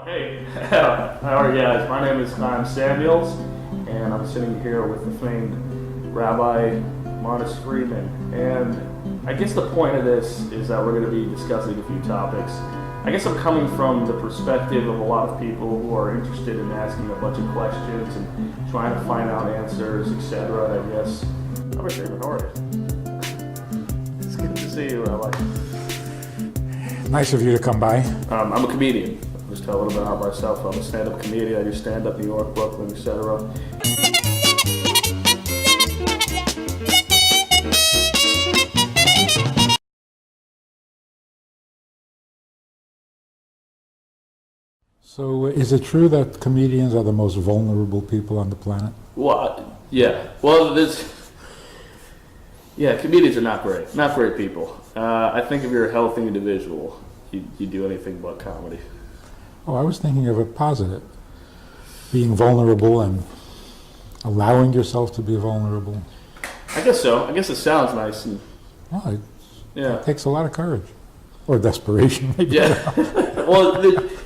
Hey, how are you guys? My name is Chaim Samuels, and I'm sitting here with the famed Rabbi Marcus Freeman. And I guess the point of this is that we're going to be discussing a few topics. I guess I'm coming from the perspective of a lot of people who are interested in asking a bunch of questions and trying to find out answers, etc. I guess. I'm Freeman. How are you? It's good to see you, Rabbi. Nice of you to come by. I'm a comedian. I'll just tell a little bit about myself. I'm a stand-up comedian. I do stand-up New York, Brooklyn, etc. So is it true that comedians are the most vulnerable people on the planet? Well, yeah. Well, comedians are not great. Not great people. I think if you're a healthy individual, you do anything but comedy. Oh, I was thinking of a positive. Being vulnerable and allowing yourself to be vulnerable. I guess so. I guess it sounds nice. And, Well, yeah. it takes a lot of courage. Or desperation, maybe. Yeah. Well,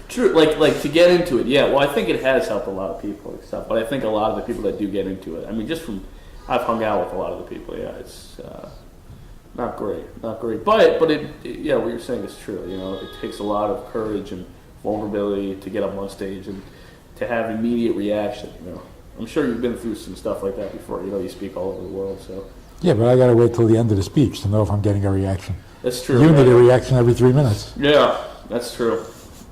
true. Like to get into it. Yeah. Well, I think it has helped a lot of people and stuff. But I think a lot of the people that do get into it. I mean, I've hung out with a lot of the people. Yeah, it's not great. Not great. But what you're saying is true. You know, it takes a lot of courage and vulnerability to get up on stage and to have immediate reaction. You know, I'm sure you've been through some stuff like that before. You know, you speak all over the world, so. Yeah, but I got to wait till the end of the speech to know if I'm getting a reaction. That's true. You need a reaction every 3 minutes. Yeah, that's true.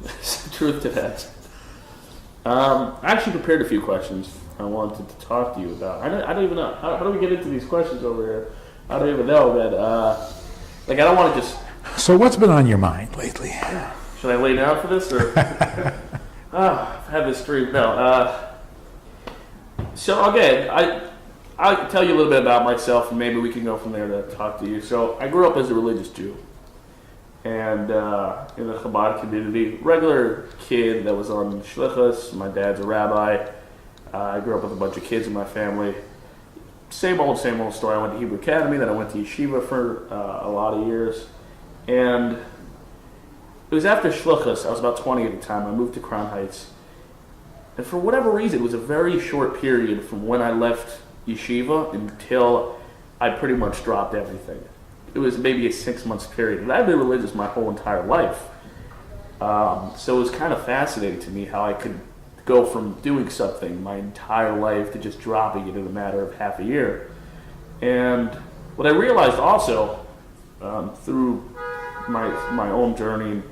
There's truth to that. I actually prepared a few questions I wanted to talk to you about. I don't even know. How do we get into these questions over here? I don't even know that. I don't want to just. So what's been on your mind lately? Should I lay down for this or? I've had this dream. No. So again, I'll tell you a little bit about myself, and maybe we can go from there to talk to you. So I grew up as a religious Jew, and in the Chabad community, regular kid that was on shlichus. My dad's a rabbi. I grew up with a bunch of kids in my family. Same old story. I went to Hebrew Academy, then I went to yeshiva for a lot of years, and it was after shlichus. I was about 20 at the time. I moved to Crown Heights, and for whatever reason, it was a very short period from when I left yeshiva until I pretty much dropped everything. It was maybe a 6 month period. And I've been religious my whole entire life. So it was kind of fascinating to me how I could go from doing something my entire life to just dropping it in a matter of half a year. And what I realized also through my own journey,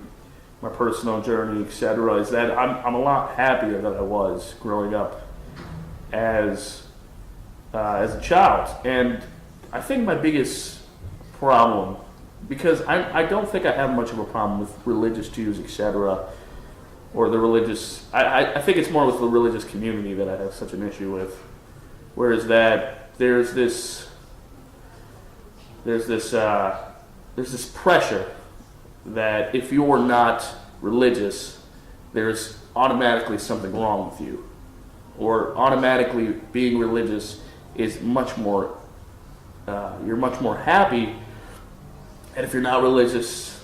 my personal journey, etc., is that I'm a lot happier than I was growing up as a child. And I think my biggest problem, because I don't think I have much of a problem with religious Jews, etc., or the religious, I think it's more with the religious community that I have such an issue with. Whereas that there's this pressure that if you're not religious, there's automatically something wrong with you, or automatically being religious is much more, you're much more happy, and if you're not religious,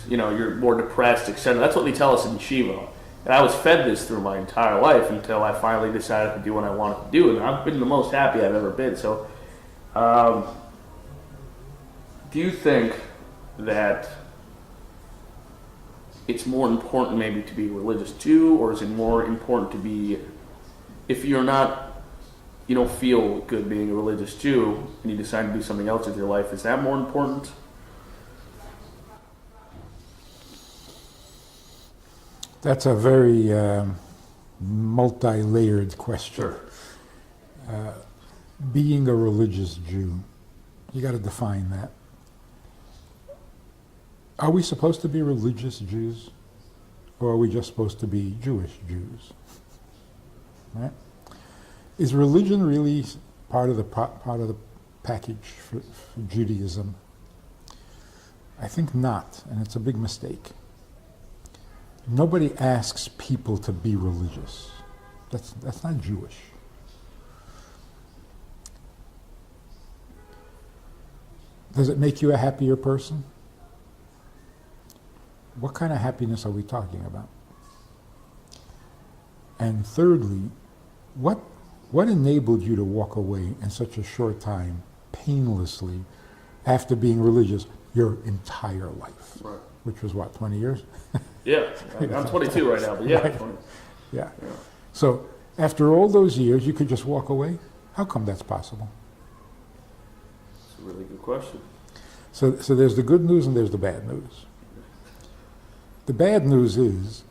you're more depressed, etc. That's what they tell us in yeshiva, and I was fed this through my entire life until I finally decided to do what I wanted to do, and I've been the most happy I've ever been. So, do you think that it's more important maybe to be a religious Jew, or is it more important to be, if you don't feel good being a religious Jew and you decide to do something else with your life, is that more important? That's a very multi-layered question. Sure. Being a religious Jew, you got to define that. Are we supposed to be religious Jews, or are we just supposed to be Jewish Jews? Right? Is religion really part of the package for Judaism? I think not, and it's a big mistake. Nobody asks people to be religious. That's not Jewish. Does it make you a happier person? What kind of happiness are we talking about? And thirdly, what enabled you to walk away in such a short time, painlessly, after being religious your entire life? Right. Which was what, 20 years? Yeah, I'm 22 right now, but yeah. Right. 20. Yeah. Yeah. So after all those years, you could just walk away? How come that's possible? It's a really good question. So there's the good news and there's the bad news. The bad news is,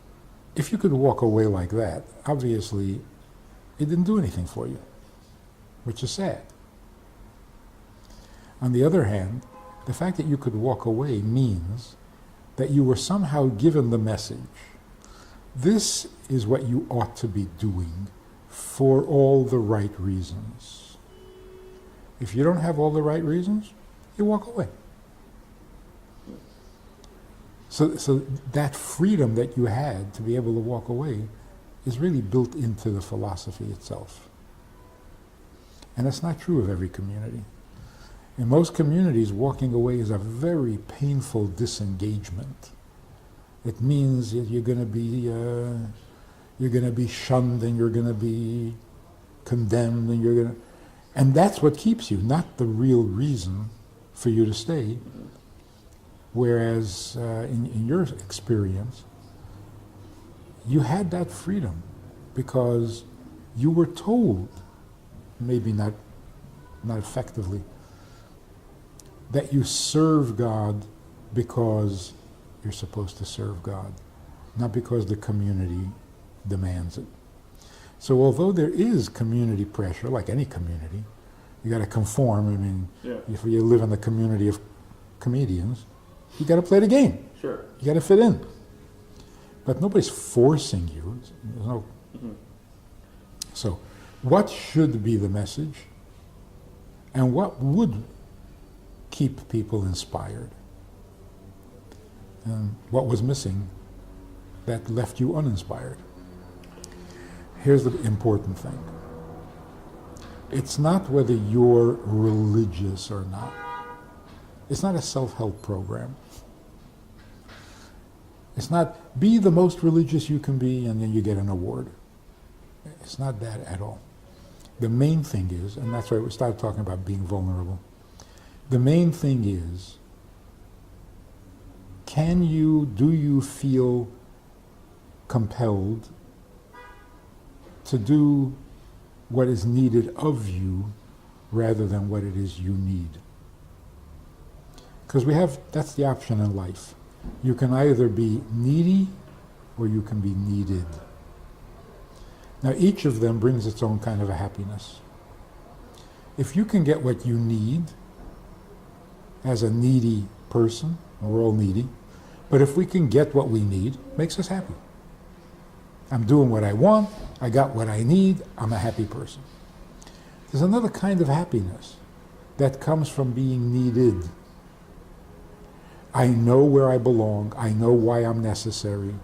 if you could walk away like that, obviously it didn't do anything for you, which is sad. On the other hand, the fact that you could walk away means that you were somehow given the message. This is what you ought to be doing for all the right reasons. If you don't have all the right reasons, you walk away. So that freedom that you had to be able to walk away is really built into the philosophy itself. And that's not true of every community. In most communities, walking away is a very painful disengagement. It means that you're going to be shunned, and you're going to be condemned, and that's what keeps you, not the real reason for you to stay. Whereas in your experience, you had that freedom because you were told, maybe not effectively, that you serve God because you're supposed to serve God, not because the community demands it. So although there is community pressure, like any community, you got to conform. I mean, if you live in the community of comedians, you got to play the game. Sure. You got to fit in. But nobody's forcing you. There's no. So, what should be the message, and what would keep people inspired? And what was missing that left you uninspired? Here's the important thing. It's not whether you're religious or not. It's not a self-help program. It's not be the most religious you can be and then you get an award. It's not that at all. The main thing is, and that's why we started talking about being vulnerable, the main thing is, do you feel compelled to do what is needed of you rather than what it is you need? Because that's the option in life. You can either be needy or you can be needed. Now each of them brings its own kind of a happiness. If you can get what you need as a needy person, and we're all needy, but if we can get what we need, it makes us happy. I'm doing what I want, I got what I need, I'm a happy person. There's another kind of happiness that comes from being needed. I know where I belong, I know why I'm necessary,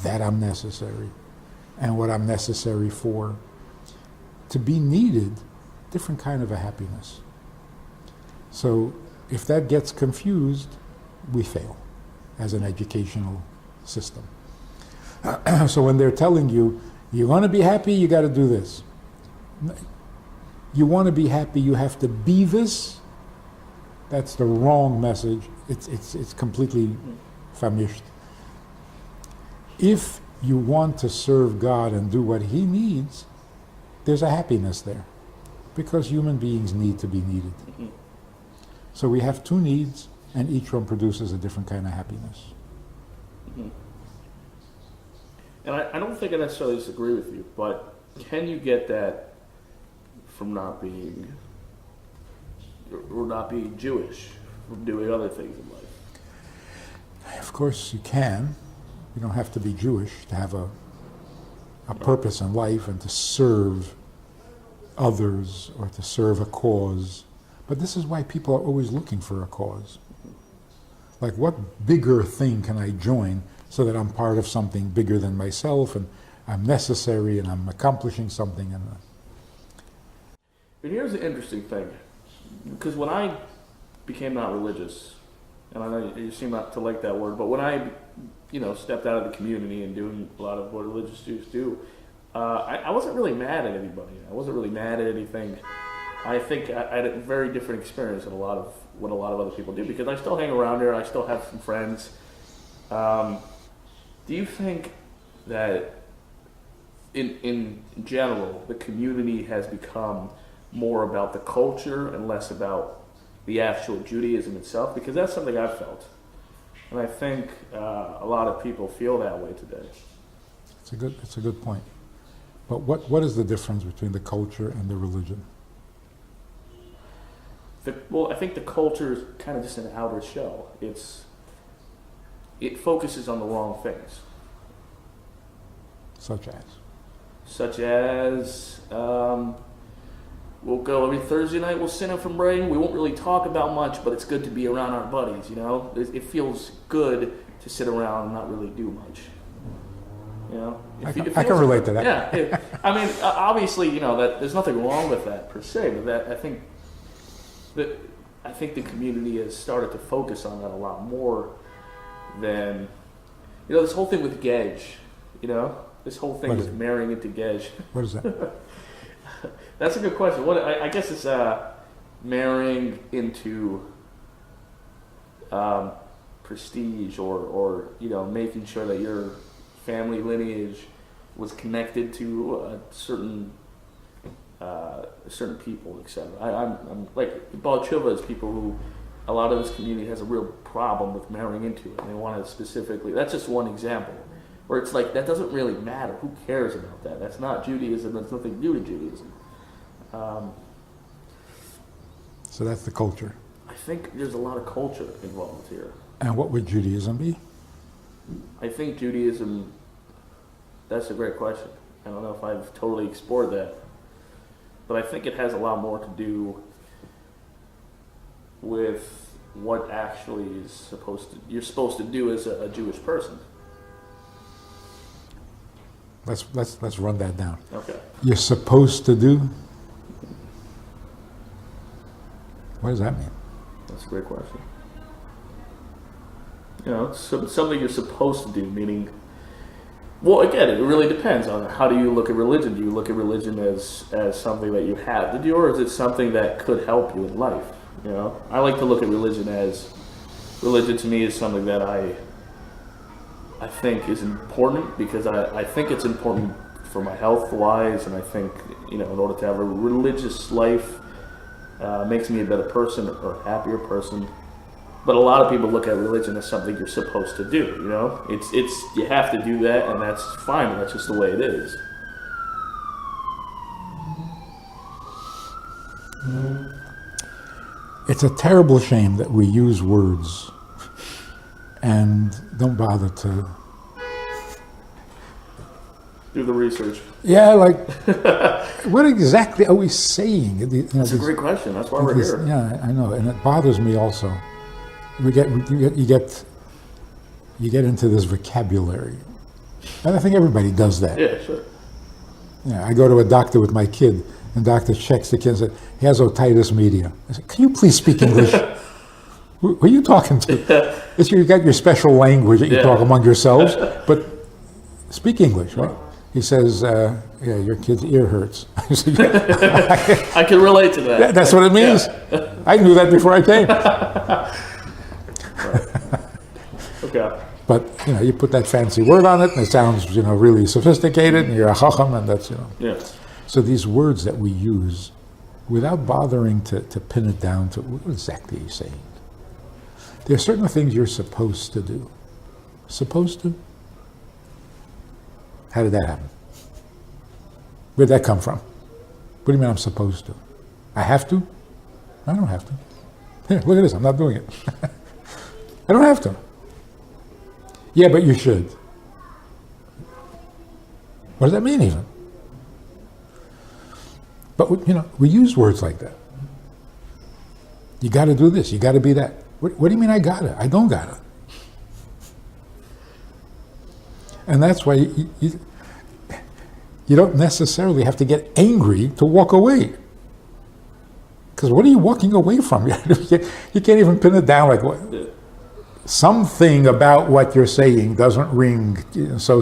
that I'm necessary, and what I'm necessary for. To be needed, different kind of a happiness. So if that gets confused, we fail as an educational system. So when they're telling you, you want to be happy, you got to do this. You want to be happy, you have to be this. That's the wrong message. It's completely famished. If you want to serve God and do what He needs, there's a happiness there, because human beings need to be needed. So we have two needs, and each one produces a different kind of happiness. And I don't think I necessarily disagree with you, but can you get that from not being Jewish, from doing other things in life? Of course you can. You don't have to be Jewish to have a purpose in life and to serve others or to serve a cause. But this is why people are always looking for a cause. Like, what bigger thing can I join so that I'm part of something bigger than myself and I'm necessary and I'm accomplishing something? But here's the interesting thing. Because when I became not religious, and I know you seem not to like that word, but when I stepped out of the community and doing a lot of what religious Jews do, I wasn't really mad at anybody. I wasn't really mad at anything. I think I had a very different experience than what a lot of other people do, because I still hang around here. I still have some friends. Do you think that in general the community has become more about the culture and less about the actual Judaism itself? Because that's something I've felt, and I think a lot of people feel that way today. It's a good point. But what is the difference between the culture and the religion? I think the culture is kind of just an outer shell. It focuses on the wrong things. Such as, we'll go every Thursday night, we'll sit in from praying. We won't really talk about much, but it's good to be around our buddies, It feels good to sit around and not really do much. I can relate to that. Yeah. Obviously, that there's nothing wrong with that per se, but that I think the community has started to focus on that a lot more than, this whole thing with Gej, this whole thing with marrying into Gej. What is that? That's a good question. I guess it's marrying into prestige, or making sure that your family lineage was connected to a certain people, etc. I'm like Baal Tshuva is people who a lot of this community has a real problem with marrying into it, and they want to specifically. That's just one example where it's like that doesn't really matter. Who cares about that? That's not Judaism. That's nothing to do to Judaism. So that's the culture. I think there's a lot of culture involved here. And what would Judaism be? I think Judaism. That's a great question. I don't know if I've totally explored that. But I think it has a lot more to do with what actually you're supposed to do as a Jewish person. Let's run that down. Okay. You're supposed to do? What does that mean? That's a great question. Something you're supposed to do, meaning. Well, again, it really depends on how do you look at religion. Do you look at religion as something that you have to do, or is it something that could help you in life? I like to look at religion to me is something that I think is important, because I think it's important for my health-wise, and I think, in order to have a religious life makes me a better person or a happier person. But a lot of people look at religion as something you're supposed to do, It's you have to do that, and that's fine. That's just the way it is. It's a terrible shame that we use words and don't bother to Do the research. Yeah, like what exactly are we saying? That's a great question. That's why we're here. Yeah, I know, and it bothers me also. You get into this vocabulary, and I think everybody does that. Yeah, sure. Yeah, I go to a doctor with my kid, and doctor checks the kid and says, he has otitis media. I said, can you please speak English? Who are you talking to? You got your special language that you talk among yourselves, but speak English, right? He says, yeah, your kid's ear hurts. I can relate to that. That's what it means. Yeah. I knew that before I came. Okay. But, you put that fancy word on it, and it sounds, really sophisticated, and you're a chacham, and that's, Yeah. So these words that we use, without bothering to pin it down to what exactly are you saying? There are certain things you're supposed to do. Supposed to? How did that happen? Where'd that come from? What do you mean I'm supposed to? I have to? I don't have to. Here, look at this, I'm not doing it. I don't have to. Yeah, but you should. What does that mean even? But, we use words like that. You got to do this, you got to be that. What do you mean I got to? I don't got to. And that's why you don't necessarily have to get angry to walk away. Because what are you walking away from? You can't even pin it down like what? something about what you're saying doesn't ring. So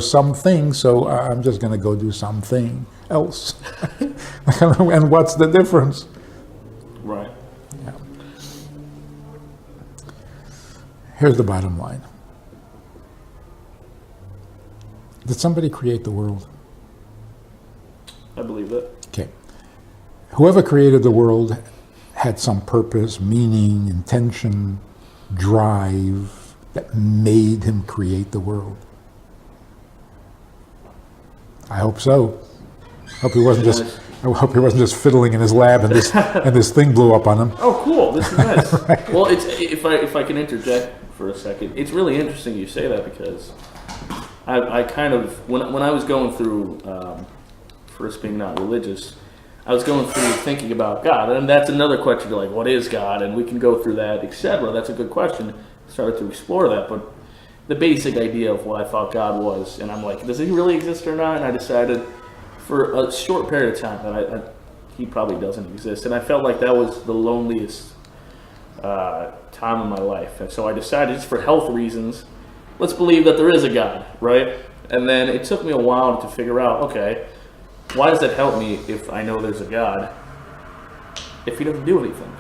I'm just going to go do something else. And what's the difference? Right. Yeah. Here's the bottom line. Did somebody create the world? I believe that. Okay. Whoever created the world had some purpose, meaning, intention, drive that made him create the world. I hope so. I hope he wasn't just fiddling in his lab and this thing blew up on him. Oh, cool! This is nice. Right. Well, if I can interject for a second, it's really interesting you say that because I kind of when I was going through first being not religious, I was going through thinking about God, and that's another question. Like, what is God? And we can go through that, etc. That's a good question. Started to explore that, but the basic idea of what I thought God was, and I'm like, does he really exist or not? And I decided for a short period of time that he probably doesn't exist, and I felt like that was the loneliest time of my life, and so I decided, just for health reasons, let's believe that there is a God, right? And then it took me a while to figure out, okay, why does that help me if I know there's a God if he doesn't do anything?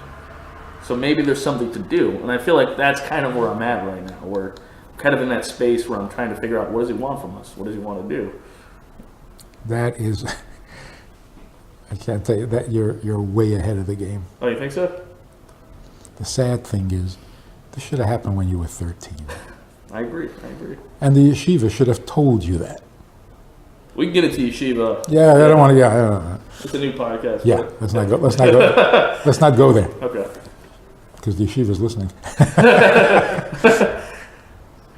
So maybe there's something to do, and I feel like that's kind of where I'm at right now. We're kind of in that space where I'm trying to figure out, what does he want from us? What does he want to do? That is, I can't tell you that you're way ahead of the game. Oh, you think so? The sad thing is, this should have happened when you were 13. I agree. And the yeshiva should have told you that. We can get into yeshiva. Yeah, I don't want to. Yeah, it's a new podcast. Yeah, but... let's not go. Let's not go there. Okay. Because the yeshiva's listening.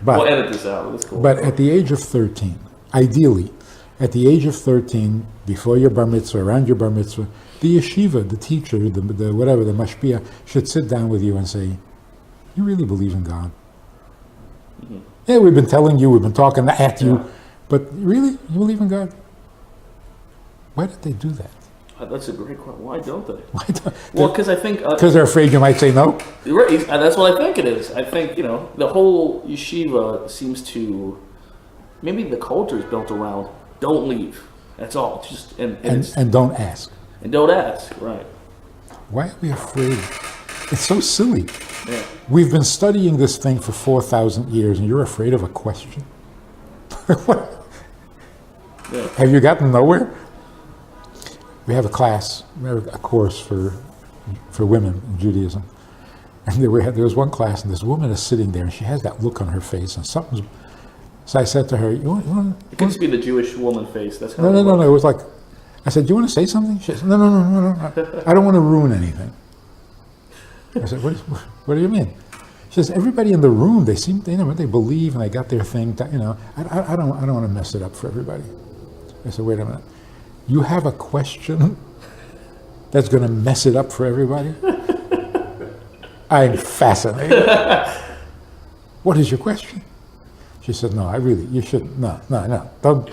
We'll edit this out. That's cool. But at the age of 13, ideally, at the age of 13, before your bar mitzvah, around your bar mitzvah, the yeshiva, the teacher, the whatever, the mashpia, should sit down with you and say, "You really believe in God?" Mm-hmm. Yeah, we've been telling you, we've been talking at you. But really, you believe in God? Why did they do that? That's a great question. Why don't they? Why don't, well, because I think... Because they're afraid you might say no? Right, that's what I think it is. I think, the whole yeshiva seems to... Maybe the culture is built around, don't leave. That's all. Just And don't ask. And don't ask, right. Why are we afraid? It's so silly. Yeah. We've been studying this thing for 4,000 years, and you're afraid of a question? Yeah. Have you gotten nowhere? We have a class, we have a course for women in Judaism. And there was one class, and this woman is sitting there, and she has that look on her face, and something's... So I said to her, you want it could just be the Jewish woman face. That's No. It was like, I said, do you want to say something? She said, no. I don't want to ruin anything. I said, what do you mean? She says, everybody in the room, they seem, they believe, and they got their thing, I don't want to mess it up for everybody. I said, wait a minute. You have a question that's going to mess it up for everybody? I'm fascinated. What is your question? She said, no, you shouldn't, no, don't,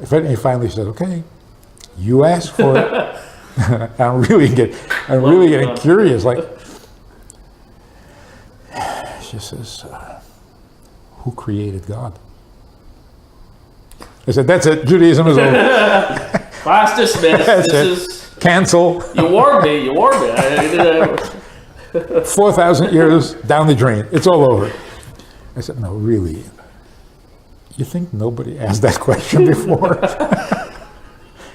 He finally said, okay, you asked for it. I'm really getting curious, like, she says, who created God? I said, that's it, Judaism is over. Class dismissed. This is cancel. You warned me. 4,000 years down the drain. It's all over. I said, no, really? You think nobody asked that question before?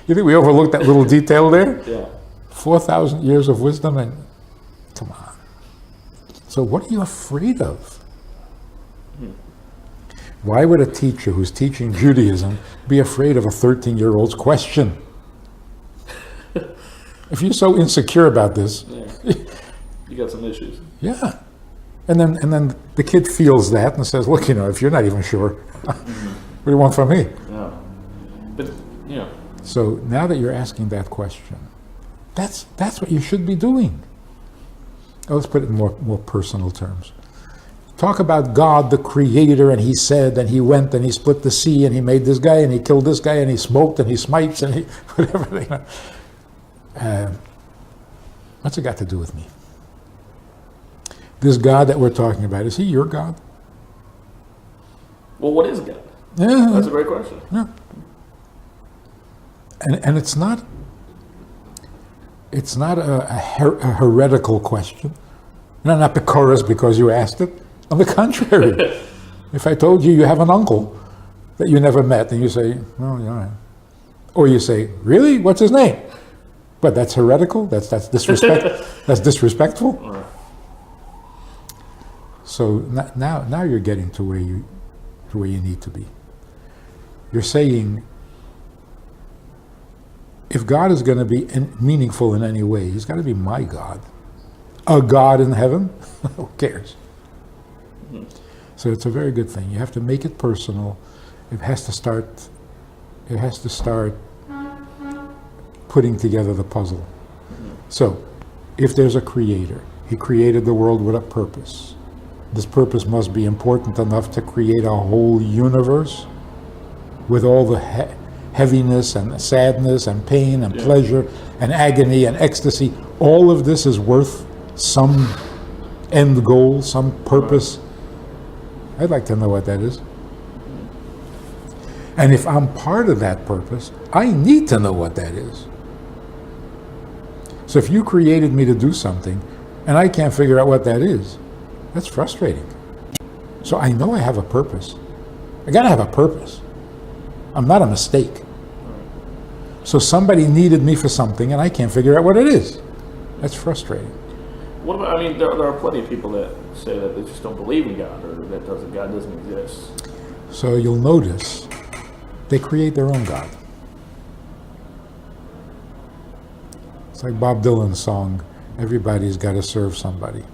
You think we overlooked that little detail there? Yeah. 4,000 years of wisdom, and come on. So what are you afraid of? Why would a teacher who's teaching Judaism be afraid of a 13-year-old's question? If you're so insecure about this, you got some issues. Yeah, and then the kid feels that and says, "Look, if you're not even sure, what do you want from me?" Yeah, but So now that you're asking that question, that's what you should be doing. Let's put it in more personal terms. Talk about God, the creator, and he said, and he went, and he split the sea, and he made this guy, and he killed this guy, and he smoked, and he smites, and he whatever. What's it got to do with me? This God that we're talking about, is he your God? Well, what is God? Yeah. That's a great question. Yeah. And it's not a heretical question. Not pecorous because you asked it. On the contrary, if I told you have an uncle that you never met, and you say, "Oh, yeah," or you say, "Really? What's his name?" But that's heretical. That's disrespect. That's disrespectful. So now you're getting to where you need to be. You're saying, if God is going to be meaningful in any way, he's got to be my God. A God in heaven? Who cares? So it's a very good thing. You have to make it personal. It has to start putting together the puzzle. So, if there's a creator, he created the world with a purpose. This purpose must be important enough to create a whole universe with all the heaviness and sadness and pain and pleasure and agony and ecstasy. All of this is worth some end goal, some purpose. I'd like to know what that is. And if I'm part of that purpose, I need to know what that is. So if you created me to do something and I can't figure out what that is, that's frustrating. So I know I have a purpose. I gotta have a purpose. I'm not a mistake. So somebody needed me for something and I can't figure out what it is. That's frustrating. What about, I mean, there are plenty of people that say that they just don't believe in God, or that God doesn't exist. So you'll notice they create their own God. It's like Bob Dylan's song, everybody's got to serve somebody.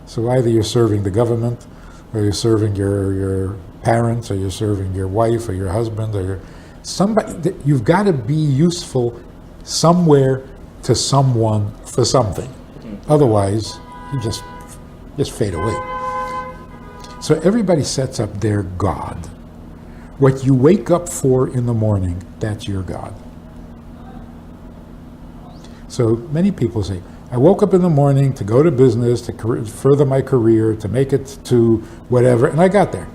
So either you're serving the government, or you're serving your parents, or you're serving your wife, or your husband, or somebody. You've got to be useful somewhere to someone for something. Otherwise, you just fade away. So everybody sets up their God. What you wake up for in the morning, that's your God. So many people say, I woke up in the morning to go to business, to further my career, to make it to whatever, and I got there.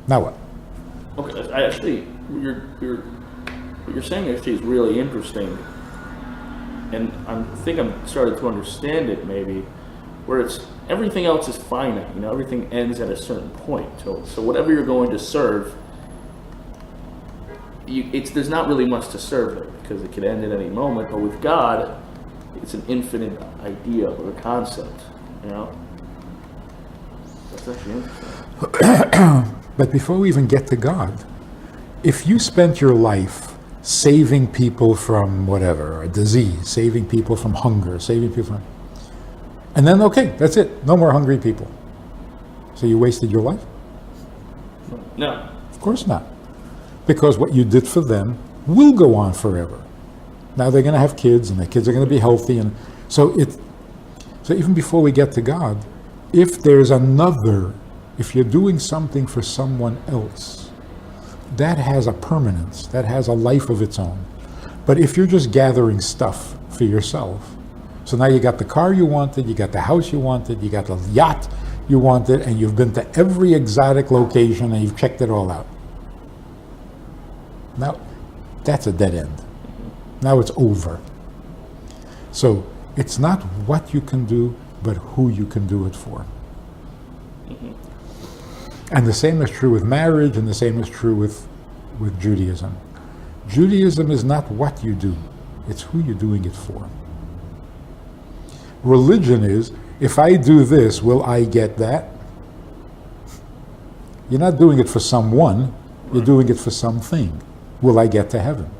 Now what? Okay, I actually, what you're saying actually is really interesting. And I think I'm starting to understand it maybe, where it's everything else is finite. Everything ends at a certain point. So whatever you're going to serve, there's not really much to serve there because it could end at any moment. But with God, it's an infinite idea or a concept. That's actually interesting. But before we even get to God, if you spent your life saving people from whatever, a disease, saving people from hunger, saving people from... And then, okay, that's it. No more hungry people. So you wasted your life? No. Of course not. Because what you did for them will go on forever. Now they're going to have kids, and their kids are going to be healthy. And so even before we get to God, if you're doing something for someone else, that has a permanence, that has a life of its own. But if you're just gathering stuff for yourself, so now you got the car you wanted, you got the house you wanted, you got the yacht you wanted, and you've been to every exotic location and you've checked it all out. Now, that's a dead end. Now it's over. So it's not what you can do, but who you can do it for. And the same is true with marriage, and the same is true with Judaism. Judaism is not what you do, it's who you're doing it for. Religion is, if I do this, will I get that? You're not doing it for someone, you're doing it for something. Will I get to heaven?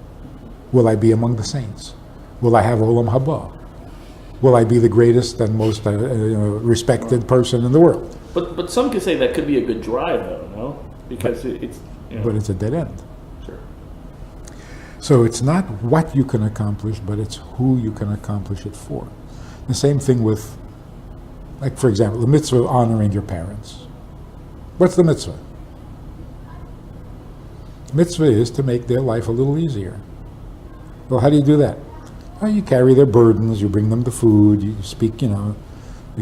Will I be among the saints? Will I have Olam Haba? Will I be the greatest and most respected person in the world? But some could say that could be a good drive, though, no? Because it's... But it's a dead end. Sure. So it's not what you can accomplish, but it's who you can accomplish it for. The same thing with, like for example, the mitzvah of honoring your parents. What's the mitzvah? Mitzvah is to make their life a little easier. Well, how do you do that? Well, you carry their burdens, you bring them the food, you speak, you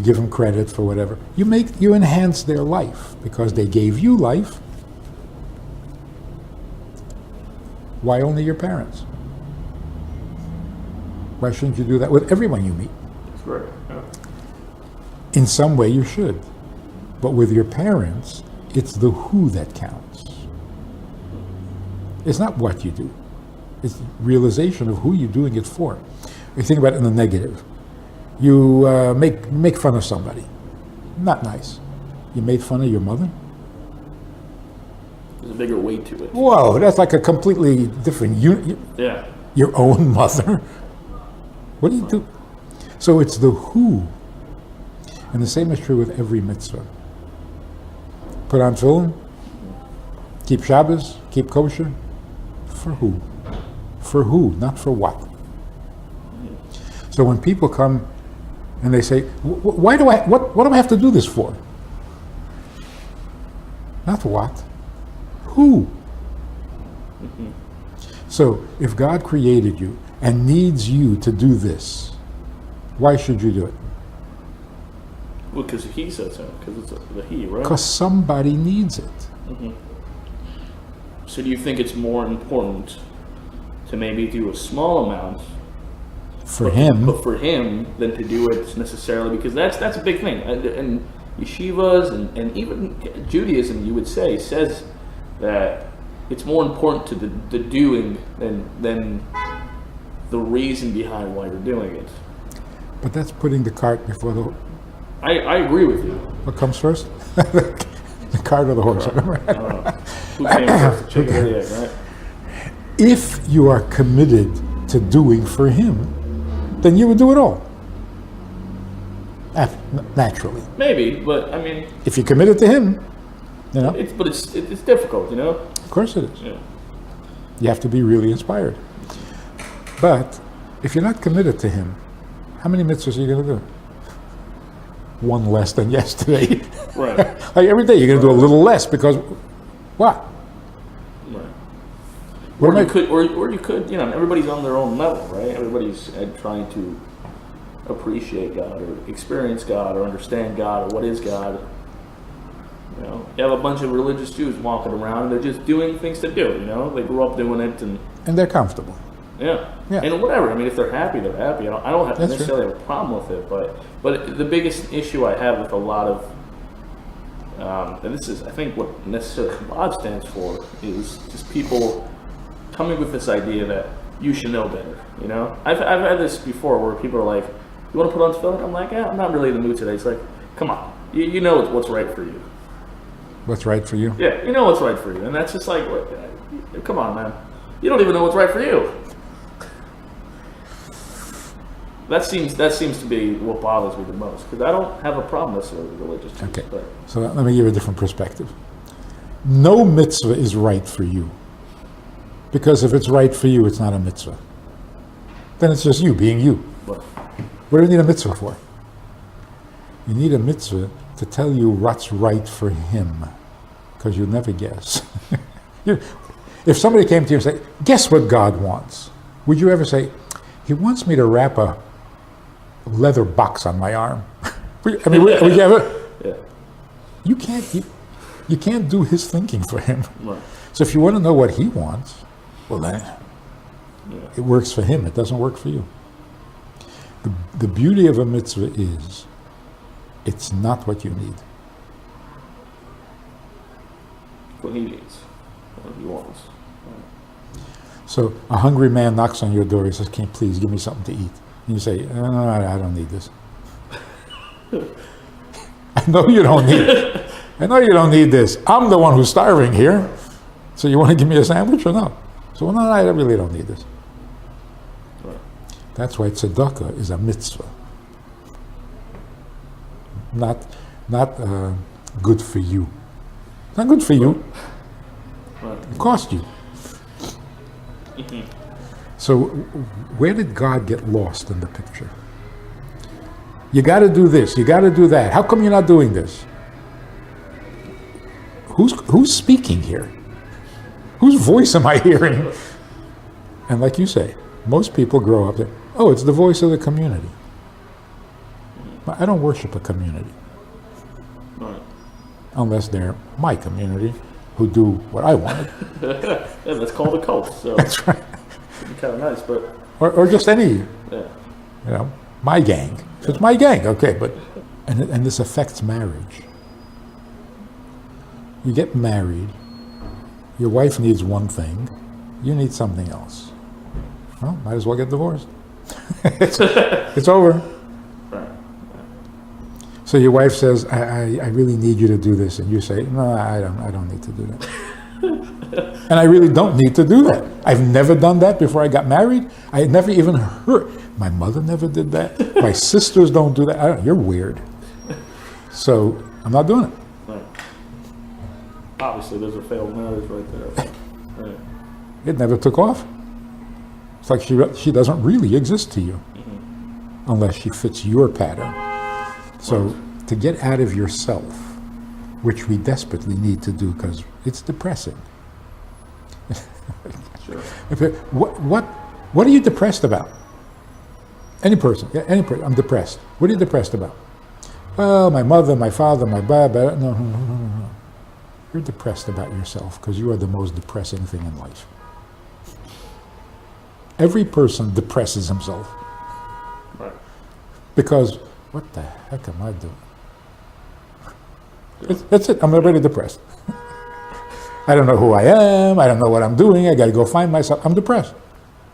give them credit for whatever. You enhance their life because they gave you life. Why only your parents? Why shouldn't you do that with everyone you meet? That's right. Yeah. In some way you should. But with your parents, it's the who that counts. It's not what you do. It's the realization of who you're doing it for. You think about it in the negative. You make fun of somebody. Not nice. You made fun of your mother? There's a bigger weight to it. Whoa, that's like a completely different Yeah. Your own mother? What do you do? So it's the who. And the same is true with every mitzvah. Put on tefillin, keep Shabbos, keep kosher. For who? For who, not for what. So when people come and they say, what do I have to do this for? Not what. Who? Mm-hmm. So if God created you and needs you to do this, why should you do it? Well, because he said so. Because it's the he, right? Because somebody needs it. Mm-hmm. So do you think it's more important to maybe do a small amount for him than to do it necessarily? Because that's a big thing. And yeshivas and even Judaism, you would say, says that it's more important to the doing than the reason behind why you're doing it. But that's putting the cart before the... I agree with you. What comes first? The cart or the horse? I don't know. Who came first, the chicken or the egg, right? If you are committed to doing for him, then you would do it all. Naturally. Maybe, but I mean... If you're committed to him, It's difficult, Of course it is. Yeah. You have to be really inspired. But if you're not committed to him, how many mitzvahs are you going to do? One less than yesterday. Right. Like every day you're going to do a little less because what? Right. What Or you could, everybody's on their own level, right? Everybody's trying to appreciate God or experience God or understand God or what is God. You have a bunch of religious Jews walking around and they're just doing things to do, They grew up doing it and they're comfortable. Yeah. Yeah. And whatever. I mean, if they're happy, they're happy. I don't have That's necessarily have a problem with it, but the biggest issue I have with a lot of and this is, I think, what necessarily Chabad stands for is just people coming with this idea that you should know better. I've had this before where people are like, "You want to put on tefillin?" I'm like, "Yeah, I'm not really in the mood today." It's like, come on, you know what's right for you. What's right for you? Yeah, you know what's right for you, and that's just like, come on, man, you don't even know what's right for you. That seems to be what bothers me the most, because I don't have a problem necessarily with religious Jews. Okay, but so let me give you a different perspective. No mitzvah is right for you. Because if it's right for you, it's not a mitzvah. Then it's just you being you. But, What do you need a mitzvah for? You need a mitzvah to tell you what's right for him. Because you'll never guess. If somebody came to you and said, guess what God wants? Would you ever say, he wants me to wrap a leather box on my arm? I mean, would you ever? yeah. You can't do his thinking for him. Right. So if you want to know what he wants, well then, Yeah. it works for him. It doesn't work for you. The beauty of a mitzvah is, it's not what you need. What he needs, what he wants. So a hungry man knocks on your door. He says, "Can you please give me something to eat?" And you say, I don't need this." I know you don't need it. I know you don't need this. I'm the one who's starving here. So you want to give me a sandwich or no? So, no, I really don't need this. Right. That's why tzedakah is a mitzvah. Not good for you. It's not good for you. Right. It cost you. So where did God get lost in the picture? You got to do this. You got to do that. How come you're not doing this? Who's speaking here? Whose voice am I hearing? And like you say, most people grow up there. Oh, it's the voice of the community. I don't worship a community. Right. Unless they're my community, who do what I want. Yeah, that's called a cult. So That's right. it'd be kind of nice, but Or just any, yeah. my gang. So it's my gang, okay, but, and this affects marriage. You get married, your wife needs one thing, you need something else. Well, might as well get divorced. it's over. Right. So your wife says, I really need you to do this, and you say, no, I don't need to do that. And I really don't need to do that. I've never done that before I got married. I had never even heard. My mother never did that. My sisters don't do that. You're weird. So I'm not doing it. Right. Obviously, there's a failed marriage right there. Right. It never took off. It's like she doesn't really exist to you unless she fits your pattern. So to get out of yourself, which we desperately need to do because it's depressing. Sure. What are you depressed about? Any person, I'm depressed. What are you depressed about? Well, my mother, my father, my baba. No. You're depressed about yourself because you are the most depressing thing in life. Every person depresses himself. Right. Because what the heck am I doing? That's it. I'm already depressed. I don't know who I am. I don't know what I'm doing. I got to go find myself. I'm depressed.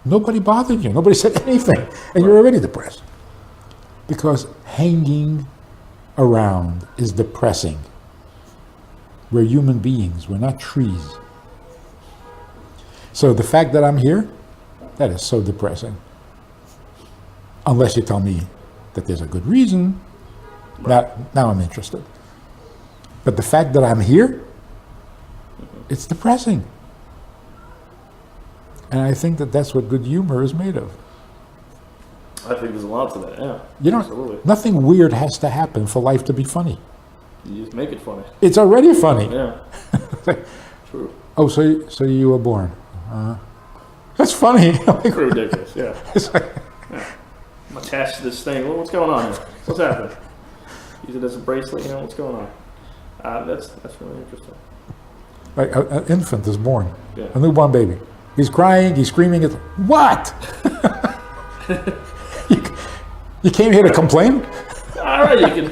Nobody bothered you. Nobody said anything. And you're already depressed. Because hanging around is depressing. We're human beings. We're not trees. So the fact that I'm here, that is so depressing. Unless you tell me that there's a good reason. Now I'm interested. But the fact that I'm here, it's depressing. And I think that that's what good humor is made of. I think there's a lot to that, yeah. Absolutely. Nothing weird has to happen for life to be funny. You just make it funny. It's already funny. Yeah. True. Oh, so you were born. That's funny. Pretty ridiculous, yeah. I'm attached to this thing. Well, what's going on here? What's happening? Use it as a bracelet, what's going on? That's really interesting. Like an infant is born, Yeah. a newborn baby. He's crying, he's screaming. What? you came here to complain? All right, you can.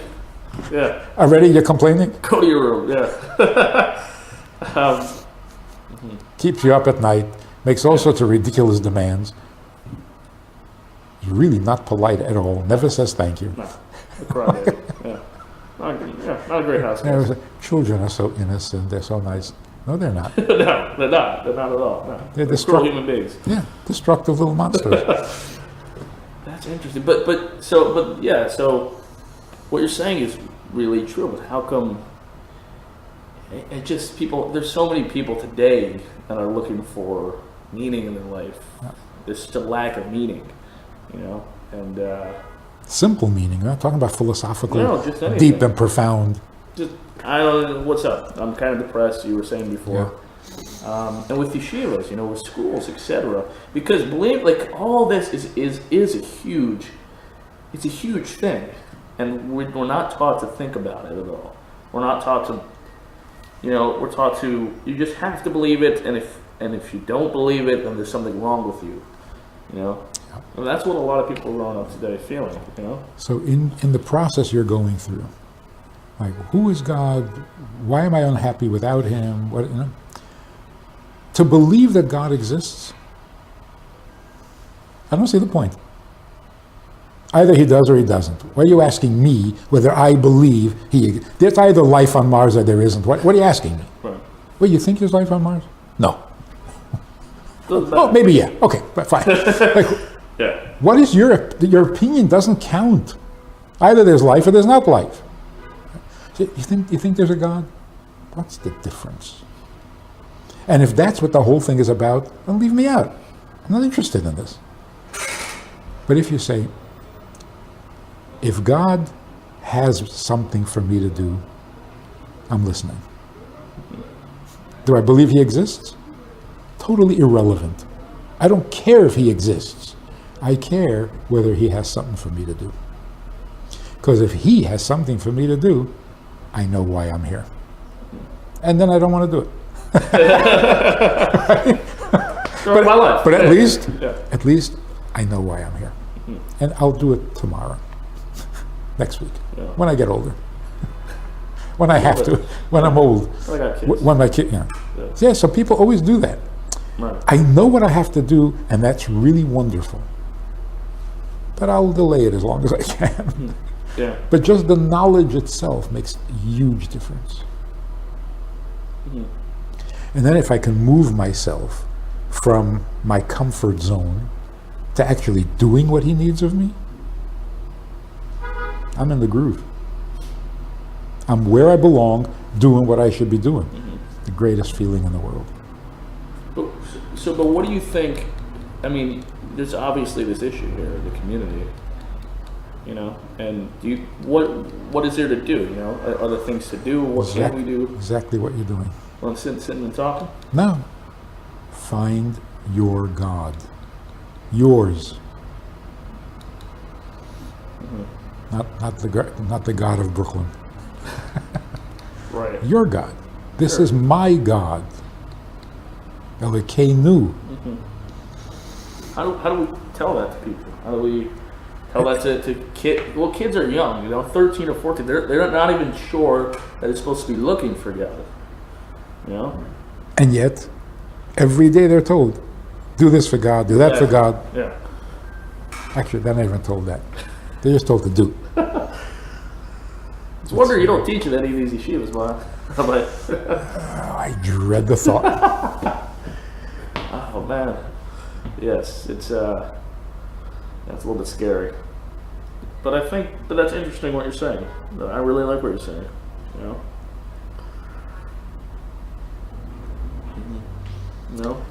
Yeah. Already you're complaining? Go to your room. Yeah. Keeps you up at night, makes all sorts of ridiculous demands. He's really not polite at all, never says thank you. No. A crybaby. Yeah. Not a great house. Children are so innocent, they're so nice. No, they're not. No, they're not. They're not at all. No. They're cruel human beings. Yeah, destructive little monsters. That's interesting. So what you're saying is really true, but how come it just there's so many people today that are looking for meaning in their life. There's just a lack of meaning, and simple meaning. We're not talking about philosophical, just anything. deep and profound. Just, I don't know, what's up? I'm kind of depressed, you were saying before. Yeah. And with yeshivas, with schools, etc. Because all this is a huge thing. And we're not taught to think about it at all. We're not taught to, we're taught to, you just have to believe it, and if you don't believe it, then there's something wrong with you, And that's what a lot of people are growing up today feeling, So in the process you're going through, like, who is God? Why am I unhappy without Him? To believe that God exists, I don't see the point. Either He does or He doesn't. Why are you asking me whether I believe there's either life on Mars or there isn't? What are you asking me? Right. Well, you think there's life on Mars? No. Oh, maybe yeah. Okay, but fine. Yeah. What is your opinion doesn't count. Either there's life or there's not life. You think there's a God? What's the difference? And if that's what the whole thing is about, then leave me out. I'm not interested in this. But if you say, if God has something for me to do, I'm listening. Do I believe He exists? Totally irrelevant. I don't care if He exists. I care whether he has something for me to do. Because if he has something for me to do, I know why I'm here. And then I don't want to do it. But, my life. But at least, Yeah. at least I know why I'm here. And I'll do it tomorrow, next week, Yeah. when I get older. When I have to, when I'm old. I got kids. When my kid, yeah. Yeah. Yeah, so people always do that. Right. I know what I have to do, and that's really wonderful. But I'll delay it as long as I can. Yeah. But just the knowledge itself makes a huge difference. And then if I can move myself from my comfort zone to actually doing what he needs of me, I'm in the groove. I'm where I belong, doing what I should be doing. The greatest feeling in the world. But what do you think? I mean, there's obviously this issue here in the community, you know. And what is there to do? You know, are there things to do? What can we do? Exactly what you're doing. Well, sitting and talking. No. Find your God. Yours. Not the God of Brooklyn. Right. Your God. This Sure. is my God. Elokeinu. How do we tell that to people? How do we tell that to kids? Well, kids are young, you know, 13 or 14. They're not even sure that it's supposed to be looking for God. You know? And yet, every day they're told, do this for God, do that for God. Yeah. Actually, they're not even told that. They're just told to do. It's a wonder you don't teach it at any of these yeshivas, man. But I dread the thought. oh man, yes, it's that's a little bit scary. But that's interesting what you're saying. I really like what you're saying. You know. No.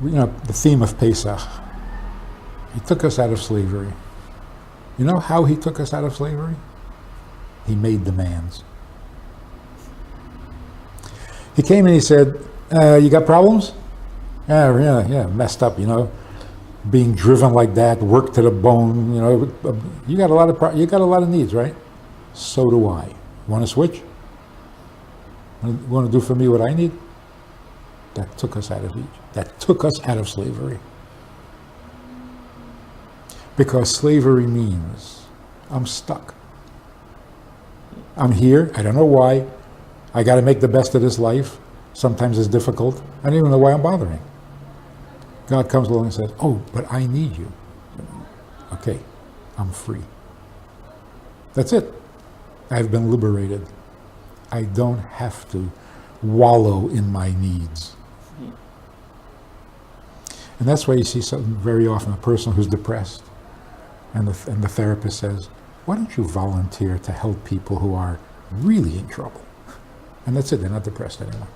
You know, the theme of Pesach. He took us out of slavery. You know how he took us out of slavery? He made demands. He came and he said, you got problems? Yeah, messed up, you know. Being driven like that, worked to the bone, you know. You got a lot of needs, right? So do I. Want to switch? Want to do for me what I need? That took us out of Egypt. That took us out of slavery. Because slavery means I'm stuck. I'm here. I don't know why. I got to make the best of this life. Sometimes it's difficult. I don't even know why I'm bothering. God comes along and says, oh, but I need you. Okay, I'm free. That's it. I've been liberated. I don't have to wallow in my needs. And that's why you see something very often, a person who's depressed, and the therapist says, why don't you volunteer to help people who are really in trouble? And that's it, they're not depressed anymore.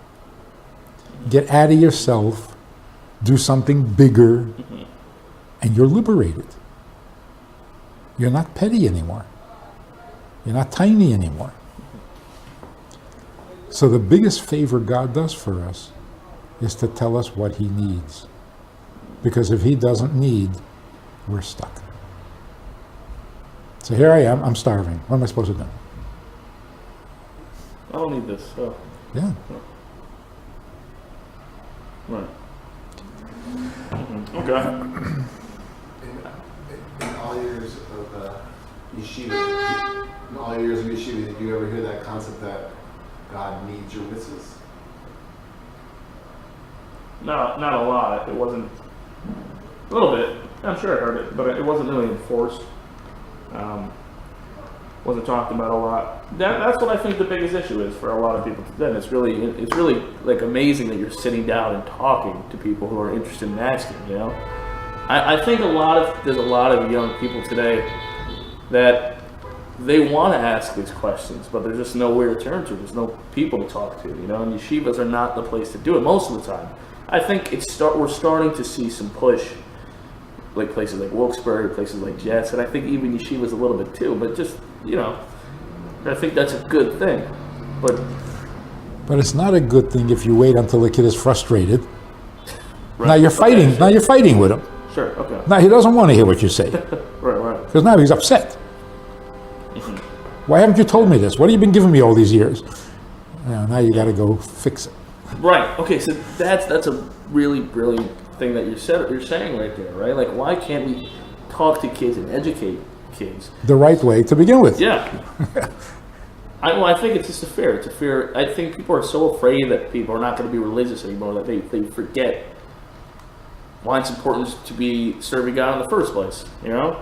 Get out of yourself, do something bigger, and you're liberated. You're not petty anymore. You're not tiny anymore. So the biggest favor God does for us is to tell us what he needs. Because if he doesn't need, we're stuck. So here I am, I'm starving. What am I supposed to do? I don't need this. Oh. Yeah. Right. Okay. In all years of yeshiva, did you ever hear that concept that God needs your mitzvahs? No, not a lot. It wasn't. A little bit. I'm sure I heard it, but it wasn't really enforced. Wasn't talked about a lot. That's what I think the biggest issue is for a lot of people today. It's really like amazing that you're sitting down and talking to people who are interested in asking. You know, I think there's a lot of young people today that they want to ask these questions, but there's just nowhere to turn to. There's no people to talk to. You know, and yeshivas are not the place to do it most of the time. I think we're starting to see some push, like places like Wilkes-Barre, places like Jets, and I think even yeshivas a little bit too. But just, you know, I think that's a good thing. But it's not a good thing if you wait until the kid is frustrated. Right. Now you're fighting. Now you're fighting with him. Sure. Okay. Now he doesn't want to hear what you say, Right. because now he's upset. Why haven't you told me this? What have you been giving me all these years? Now you got to go fix it. Right. Okay. So that's a really brilliant thing that you're saying right there, right? Like, why can't we talk to kids and educate kids The right way to begin with. Yeah. I think it's just a fear. It's a fear. I think people are so afraid that people are not going to be religious anymore that they forget why it's important to be serving God in the first place, you know?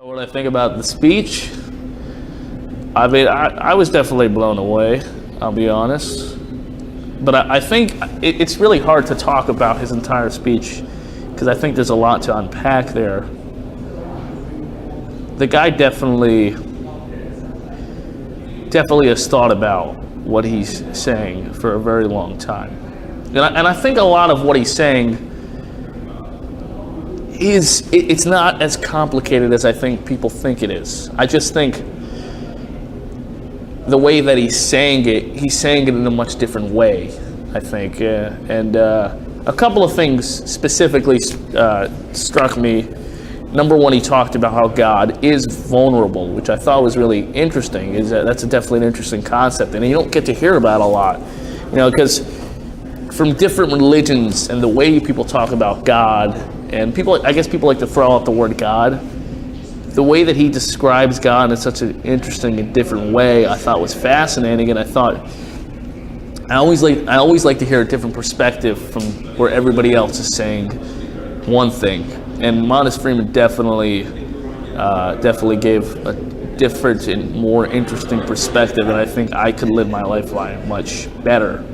What I think about the speech, I mean, I was definitely blown away, I'll be honest. But I think it's really hard to talk about his entire speech because I think there's a lot to unpack there. The guy definitely has thought about what he's saying for a very long time. And I think a lot of what he's saying it's not as complicated as I think people think it is. I just think the way that he's saying it in a much different way, I think. And a couple of things specifically struck me. Number one, he talked about how God is vulnerable, which I thought was really interesting. That's definitely an interesting concept, and you don't get to hear about a lot, because from different religions and the way people talk about God, and I guess people like to throw out the word God. The way that he describes God in such an interesting and different way, I thought was fascinating, and I always like to hear a different perspective from where everybody else is saying one thing. And Modest Freeman definitely gave a different and more interesting perspective, and I think I could live my life by much better.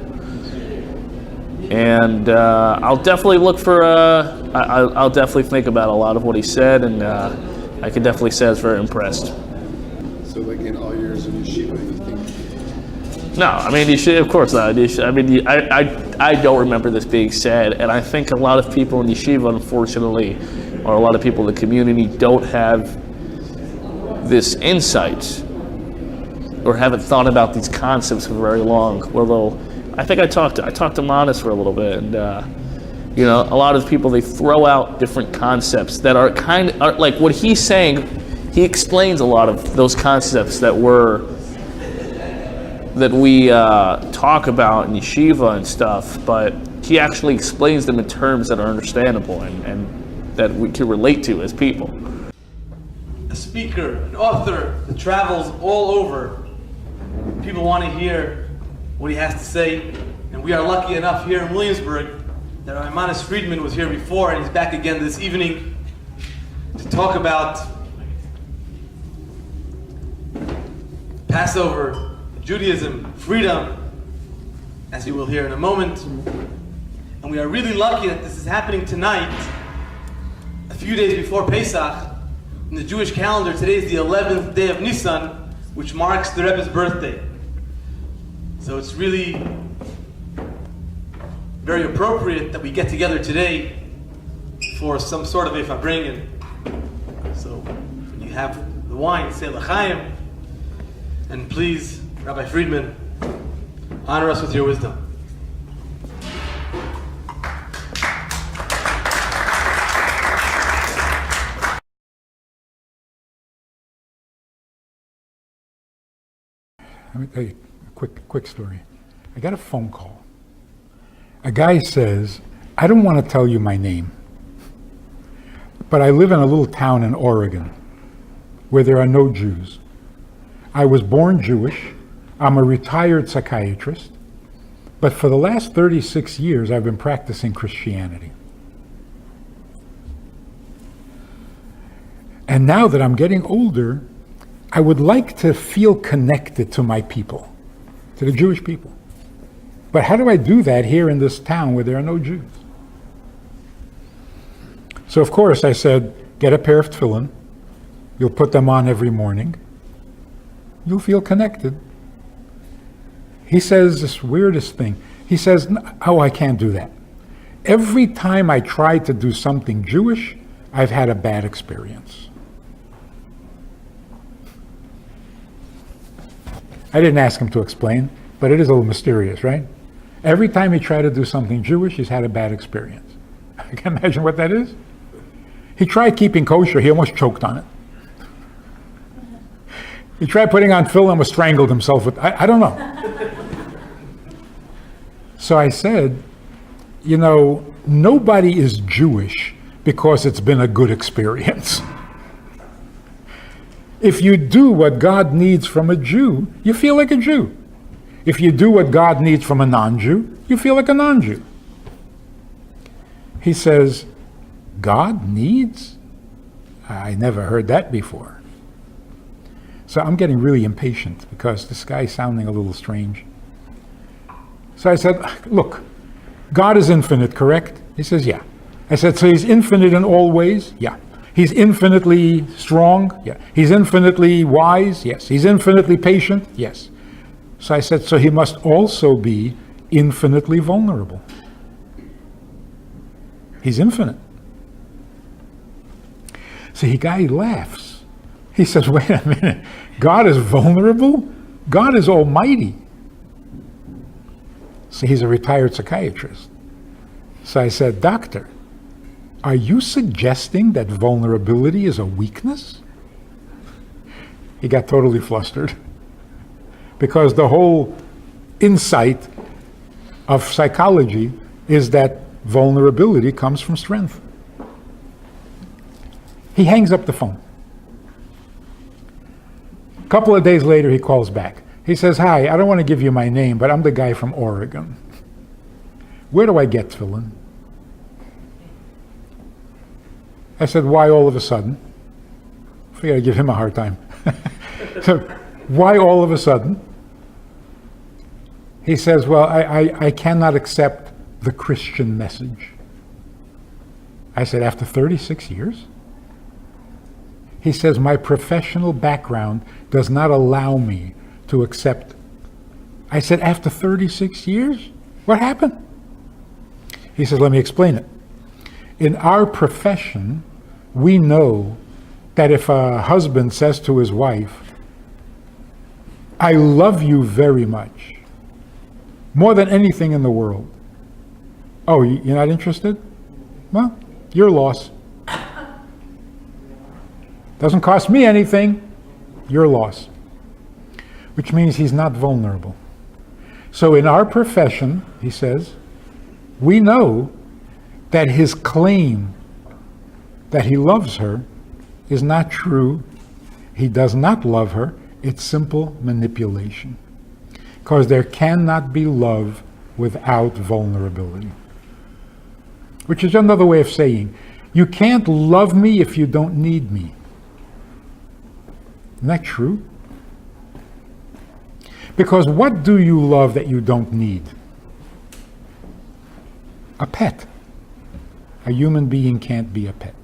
And I'll definitely look for. I'll definitely think about a lot of what he said, and I can definitely say I was very impressed. So, like in all years of yeshiva, you think? No, I mean, of course not. I mean, I don't remember this being said, and I think a lot of people in yeshiva, unfortunately, or a lot of people in the community don't have this insight or haven't thought about these concepts for very long. Although I think I talked to Manas for a little bit, and a lot of people, they throw out different concepts that are like what he's saying. He explains a lot of those concepts that we talk about in yeshiva and stuff, but he actually explains them in terms that are understandable and that we can relate to as people. A speaker, an author that travels all over. People want to hear what he has to say, and we are lucky enough here in Williamsburg that Rabbi Manis Friedman was here before, and he's back again this evening to talk about Passover, Judaism, freedom, as you will hear in a moment. And we are really lucky that this is happening tonight, a few days before Pesach. In the Jewish calendar, today is the 11th day of Nisan, which marks the Rebbe's birthday. So it's really very appropriate that we get together today for some sort of a farbrengen. So when you have the wine, say l'chaim, and please, Rabbi Friedman, honor us with your wisdom. Let me tell you a quick story. I got a phone call. A guy says, I don't want to tell you my name, but I live in a little town in Oregon where there are no Jews. I was born Jewish. I'm a retired psychiatrist, but for the last 36 years, I've been practicing Christianity. And now that I'm getting older, I would like to feel connected to my people, to the Jewish people. But how do I do that here in this town where there are no Jews? So of course I said, get a pair of tefillin. You'll put them on every morning. You'll feel connected. He says this weirdest thing. He says, oh, I can't do that. Every time I try to do something Jewish, I've had a bad experience. I didn't ask him to explain, but it is a little mysterious, right? Every time he tried to do something Jewish, he's had a bad experience. I can imagine what that is. He tried keeping kosher, he almost choked on it. He tried putting on tefillin, almost strangled himself with, I don't know. So I said, you know, nobody is Jewish because it's been a good experience. If you do what God needs from a Jew, you feel like a Jew. If you do what God needs from a non-Jew, you feel like a non-Jew. He says, God needs? I never heard that before. So I'm getting really impatient because this guy's sounding a little strange. So I said, look, God is infinite, correct? He says, yeah. I said, so he's infinite in all ways? Yeah. He's infinitely strong? Yeah. He's infinitely wise? Yes. He's infinitely patient? Yes. So I said, so he must also be infinitely vulnerable. He's infinite. So the guy laughs. He says, wait a minute, God is vulnerable? God is almighty. So he's a retired psychiatrist. So I said, doctor, are you suggesting that vulnerability is a weakness? He got totally flustered. Because the whole insight of psychology is that vulnerability comes from strength. He hangs up the phone. A couple of days later, he calls back. He says, hi, I don't want to give you my name, but I'm the guy from Oregon. Where do I get tefillin? I said, why all of a sudden? I got to give him a hard time. So, why all of a sudden? He says, well, I cannot accept the Christian message. I said, after 36 years? He says, my professional background does not allow me to accept. I said, after 36 years? What happened? He says, let me explain it. In our profession, we know that if a husband says to his wife, I love you very much, more than anything in the world. Oh, you're not interested? Well, your loss. Doesn't cost me anything, your loss. Which means he's not vulnerable. So in our profession, he says, we know that his claim that he loves her is not true. He does not love her. It's simple manipulation. Because there cannot be love without vulnerability. Which is another way of saying, you can't love me if you don't need me. Isn't that true? Because what do you love that you don't need? A pet. A human being can't be a pet.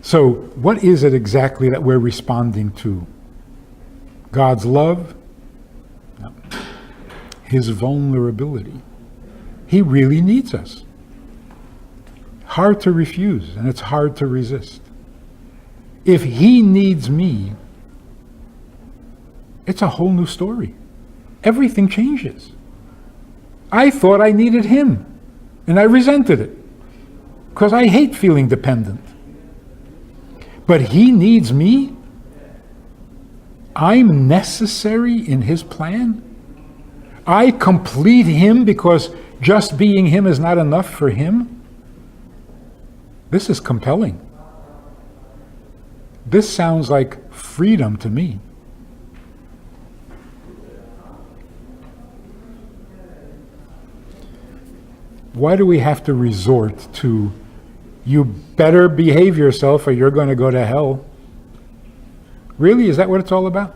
So, what is it exactly that we're responding to? God's love? No. His vulnerability. He really needs us. Hard to refuse, and it's hard to resist. If he needs me, it's a whole new story. Everything changes. I thought I needed him, and I resented it, because I hate feeling dependent. But he needs me? I'm necessary in his plan? I complete him because just being him is not enough for him? This is compelling. This sounds like freedom to me. Why do we have to resort to, you better behave yourself or you're going to go to hell? Really? Is that what it's all about?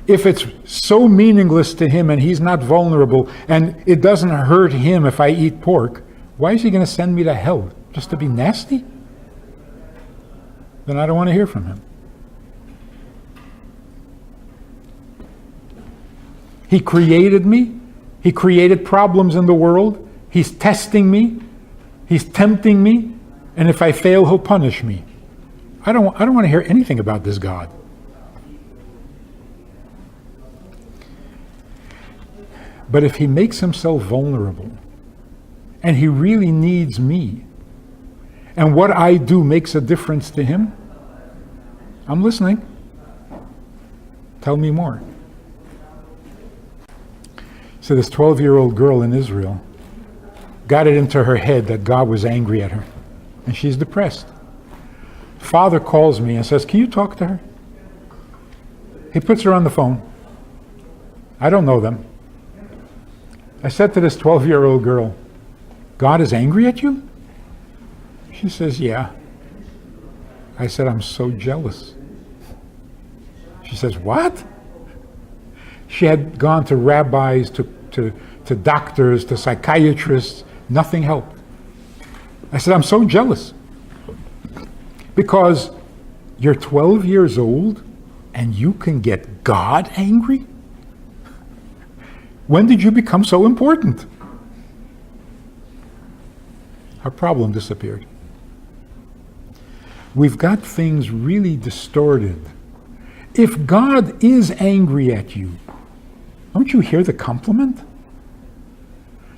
If it's so meaningless to him and he's not vulnerable and it doesn't hurt him if I eat pork, why is he going to send me to hell? Just to be nasty? Then I don't want to hear from him. He created me. He created problems in the world. He's testing me. He's tempting me. And if I fail, he'll punish me. I don't want to hear anything about this God. But if he makes himself vulnerable, and he really needs me, and what I do makes a difference to him, I'm listening. Tell me more. So this 12-year-old girl in Israel got it into her head that God was angry at her, and she's depressed. Father calls me and says, can you talk to her? He puts her on the phone. I don't know them. I said to this 12-year-old girl, God is angry at you? She says, yeah. I said, I'm so jealous. She says, what? She had gone to rabbis, to doctors, to psychiatrists. Nothing helped. I said, I'm so jealous. Because you're 12 years old and you can get God angry? When did you become so important? Our problem disappeared. We've got things really distorted. If God is angry at you, don't you hear the compliment?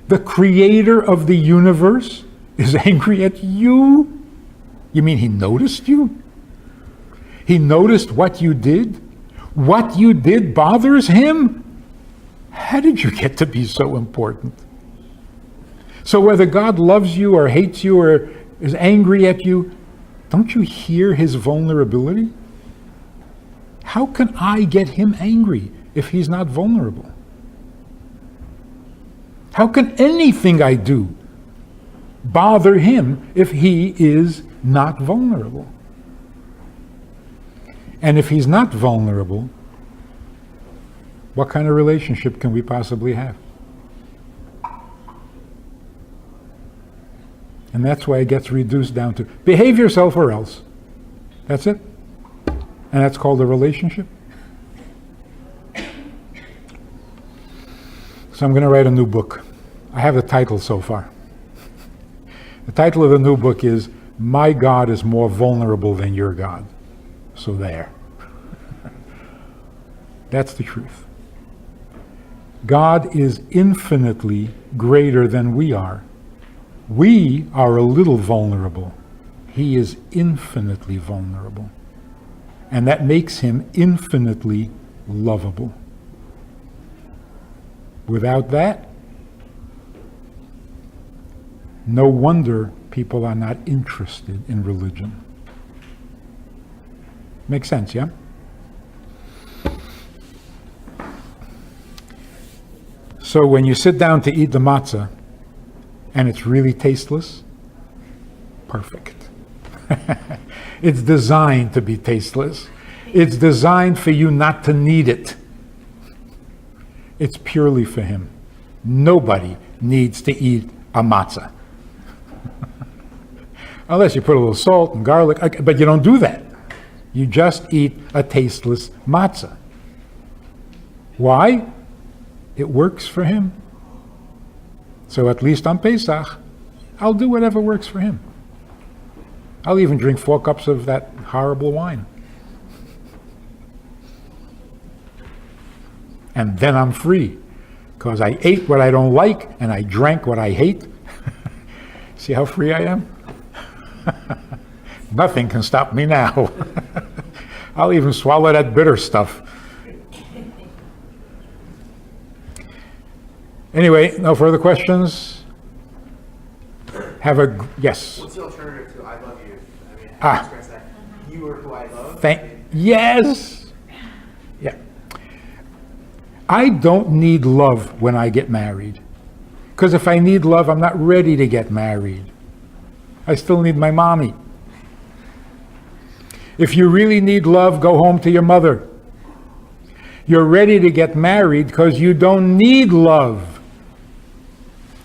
The creator of the universe is angry at you? You mean he noticed you? He noticed what you did? What you did bothers him? How did you get to be so important? So whether God loves you or hates you or is angry at you, don't you hear his vulnerability? How can I get him angry if he's not vulnerable? How can anything I do bother him if he is not vulnerable? And if he's not vulnerable, what kind of relationship can we possibly have? And that's why it gets reduced down to behave yourself or else. That's it. And that's called a relationship. So I'm going to write a new book. I have the title so far. The title of the new book is My God is More Vulnerable Than Your God. So there. That's the truth. God is infinitely greater than we are. We are a little vulnerable. He is infinitely vulnerable. And that makes him infinitely lovable. Without that, no wonder people are not interested in religion. Makes sense, yeah? So when you sit down to eat the matzah, and it's really tasteless, perfect. It's designed to be tasteless. It's designed for you not to need it. It's purely for him. Nobody needs to eat a matzah. Unless you put a little salt and garlic, but you don't do that. You just eat a tasteless matzah. Why? It works for him. So at least on Pesach, I'll do whatever works for him. I'll even drink 4 cups of that horrible wine. And then I'm free, because I ate what I don't like and I drank what I hate. See how free I am? Nothing can stop me now. I'll even swallow that bitter stuff. Anyway, no further questions? Yes. What's the alternative to I love you? I mean, how do you express that? You are who I love? Yes! Yeah. I don't need love when I get married. Because if I need love, I'm not ready to get married. I still need my mommy. If you really need love, go home to your mother. You're ready to get married because you don't need love.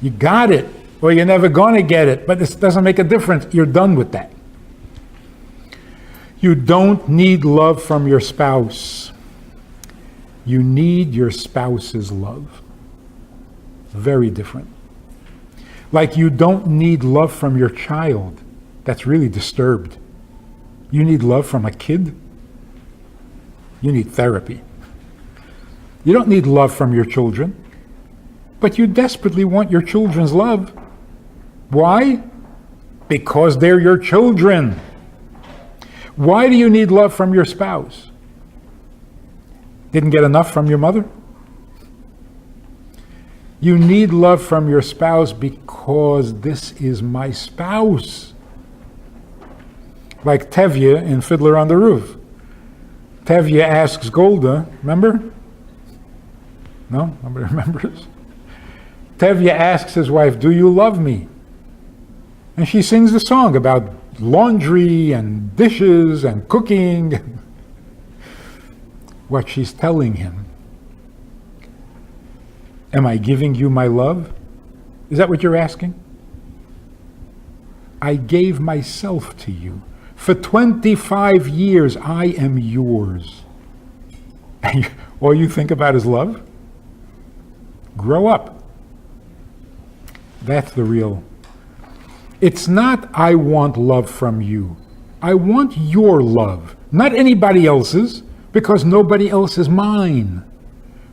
You got it, or you're never going to get it, but this doesn't make a difference. You're done with that. You don't need love from your spouse. You need your spouse's love. Very different. Like you don't need love from your child that's really disturbed. You need love from a kid. You need therapy. You don't need love from your children, but you desperately want your children's love. Why? Because they're your children. Why do you need love from your spouse? Didn't get enough from your mother? You need love from your spouse because this is my spouse. Like Tevye in Fiddler on the Roof. Tevye asks Golda, remember? No? Nobody remembers? Tevye asks his wife, do you love me? And she sings the song about laundry and dishes and cooking. What she's telling him, am I giving you my love? Is that what you're asking? I gave myself to you. For 25 years, I am yours. And all you think about is love? Grow up. That's the real. It's not, I want love from you. I want your love, not anybody else's, because nobody else is mine.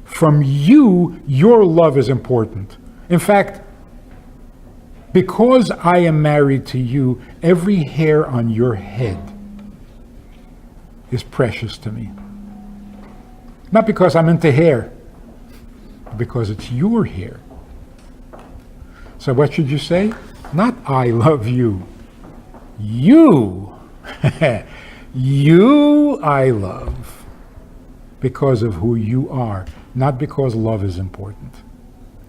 From you, your love is important. In fact, because I am married to you, every hair on your head is precious to me. Not because I'm into hair, but because it's your hair. So what should you say? Not I love you. You. You I love. Because of who you are, not because love is important.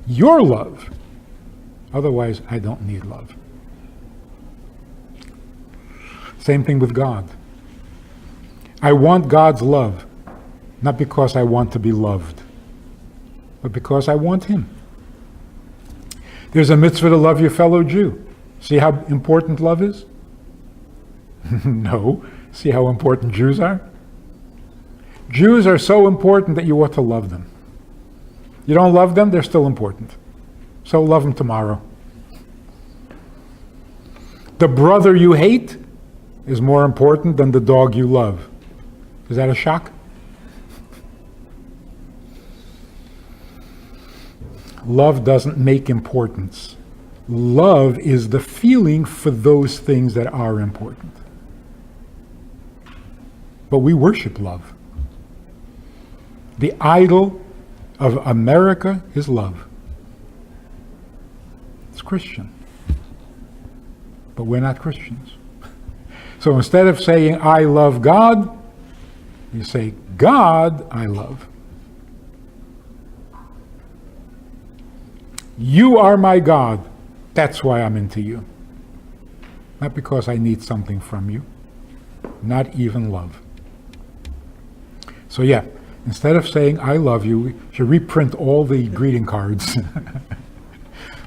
Your love. Otherwise, I don't need love. Same thing with God. I want God's love, not because I want to be loved, but because I want Him. There's a mitzvah to love your fellow Jew. See how important love is? No. See how important Jews are? Jews are so important that you ought to love them. You don't love them, they're still important. So love them tomorrow. The brother you hate is more important than the dog you love. Is that a shock? Love doesn't make importance. Love is the feeling for those things that are important. But we worship love. The idol of America is love. It's Christian. But we're not Christians. So instead of saying, I love God, you say, God I love. You are my God. That's why I'm into you. Not because I need something from you. Not even love. So yeah, instead of saying, I love you, we should reprint all the greeting cards,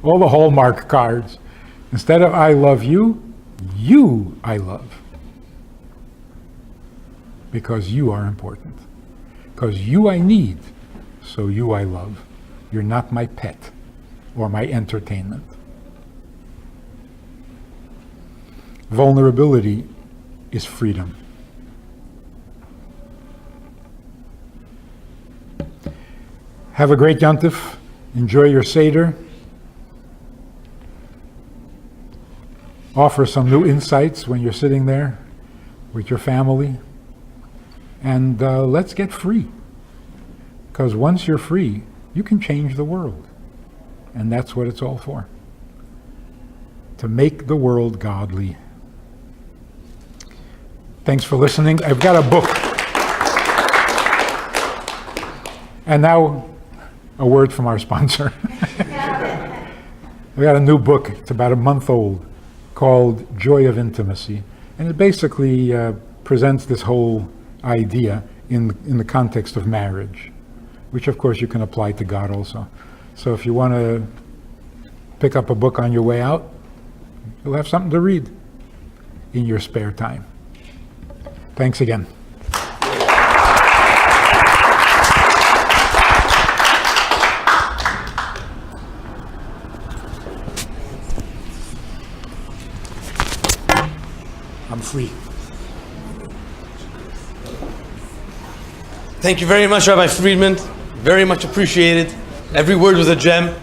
all the Hallmark cards. Instead of I love you, you I love. Because you are important. Because you I need, so you I love. You're not my pet or my entertainment. Vulnerability is freedom. Have a great Yontif. Enjoy your Seder. Offer some new insights when you're sitting there with your family. And let's get free. Because once you're free, you can change the world. And that's what it's all for. To make the world godly. Thanks for listening. I've got a book. And now, a word from our sponsor. We got a new book. It's about a month old, called Joy of Intimacy. And it basically presents this whole idea in the context of marriage, which of course you can apply to God also. So if you want to pick up a book on your way out, you'll have something to read in your spare time. Thanks again. free. Thank you very much, Rabbi Friedman. Very much appreciated. Every word was a gem.